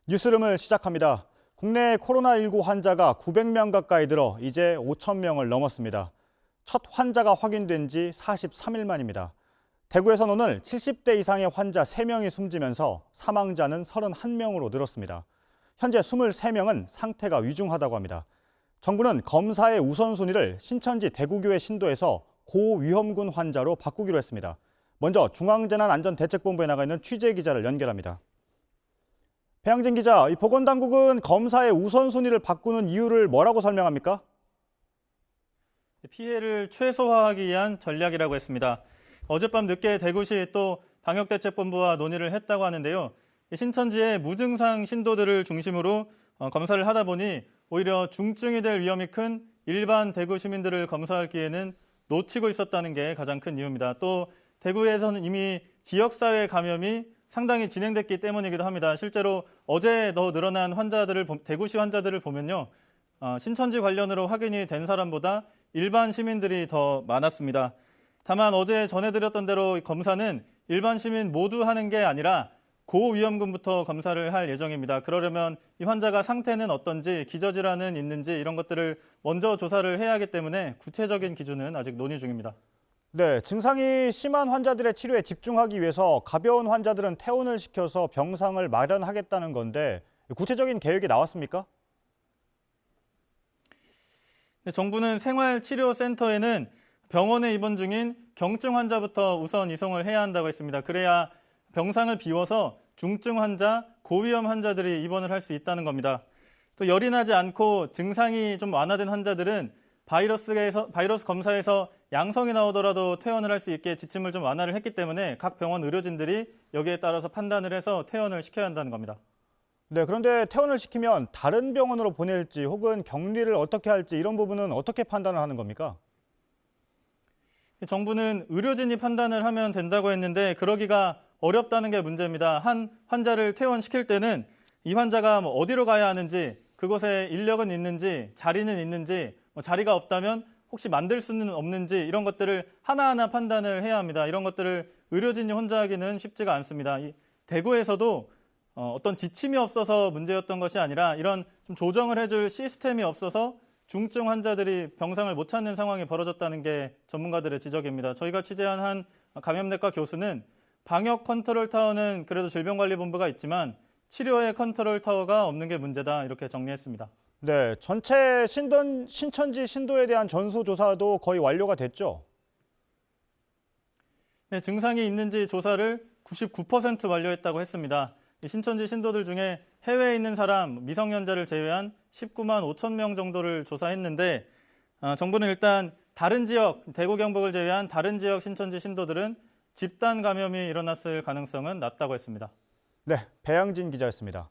뉴스룸을 시작합니다. 국내 코로나19 환자가 900명 가까이 들어 이제 5,000명을 넘었습니다. 첫 환자가 확인된 지 43일 만입니다. 대구에선 오늘 70대 이상의 환자 3명이 숨지면서 사망자는 31명으로 늘었습니다. 현재 23명은 상태가 위중하다고 합니다. 정부는 검사의 우선순위를 신천지 대구교회 신도에서 고위험군 환자로 바꾸기로 했습니다. 먼저 중앙재난안전대책본부에 나가 있는 취재기자를 연결합니다. 배양진 기자, 이 보건당국은 검사의 우선순위를 바꾸는 이유를 뭐라고 설명합니까? 피해를 최소화하기 위한 전략이라고 했습니다. 어젯밤 늦게 대구시 또 방역대책본부와 논의를 했다고 하는데요. 신천지의 무증상 신도들을 중심으로 검사를 하다 보니 오히려 중증이 될 위험이 큰 일반 대구 시민들을 검사할 기회는 놓치고 있었다는 게 가장 큰 이유입니다. 또 대구에서는 이미 지역사회 감염이 상당히 진행됐기 때문이기도 합니다. 실제로 어제 더 늘어난 대구시 환자들을 보면요. 신천지 관련으로 확인이 된 사람보다 일반 시민들이 더 많았습니다. 다만 어제 전해드렸던 대로 검사는 일반 시민 모두 하는 게 아니라 고위험군부터 검사를 할 예정입니다. 그러려면 이 환자가 상태는 어떤지, 기저질환은 있는지 이런 것들을 먼저 조사를 해야 하기 때문에 구체적인 기준은 아직 논의 중입니다. 네, 증상이 심한 환자들의 치료에 집중하기 위해서 가벼운 환자들은 퇴원을 시켜서 병상을 마련하겠다는 건데 구체적인 계획이 나왔습니까? 네, 정부는 생활치료센터에는 병원에 입원 중인 경증 환자부터 우선 이송을 해야 한다고 했습니다. 그래야 병상을 비워서 중증 환자, 고위험 환자들이 입원을 할 수 있다는 겁니다. 또 열이 나지 않고 증상이 좀 완화된 환자들은 바이러스 검사에서 양성이 나오더라도 퇴원을 할 수 있게 지침을 좀 완화를 했기 때문에 각 병원 의료진들이 여기에 따라서 판단을 해서 퇴원을 시켜야 한다는 겁니다. 네, 그런데 퇴원을 시키면 다른 병원으로 보낼지 혹은 격리를 어떻게 할지 이런 부분은 어떻게 판단을 하는 겁니까? 정부는 의료진이 판단을 하면 된다고 했는데 그러기가 어렵다는 게 문제입니다. 한 환자를 퇴원시킬 때는 이 환자가 어디로 가야 하는지, 그곳에 인력은 있는지, 자리는 있는지, 자리가 없다면 혹시 만들 수는 없는지 이런 것들을 하나하나 판단을 해야 합니다. 이런 것들을 의료진이 혼자 하기는 쉽지가 않습니다. 대구에서도 어떤 지침이 없어서 문제였던 것이 아니라 이런 좀 조정을 해줄 시스템이 없어서 중증 환자들이 병상을 못 찾는 상황이 벌어졌다는 게 전문가들의 지적입니다. 저희가 취재한 한 감염내과 교수는 방역 컨트롤 타워는 그래도 질병관리본부가 있지만 치료의 컨트롤 타워가 없는 게 문제다 이렇게 정리했습니다. 네, 전체 신천지 신도에 대한 전수조사도 거의 완료가 됐죠? 네, 증상이 있는지 조사를 99% 완료했다고 했습니다. 신천지 신도들 중에 해외에 있는 사람, 미성년자를 제외한 19만 5천 명 정도를 조사했는데 정부는 일단 다른 지역, 대구 경북을 제외한 다른 지역 신천지 신도들은 집단 감염이 일어났을 가능성은 낮다고 했습니다. 네, 배양진 기자였습니다.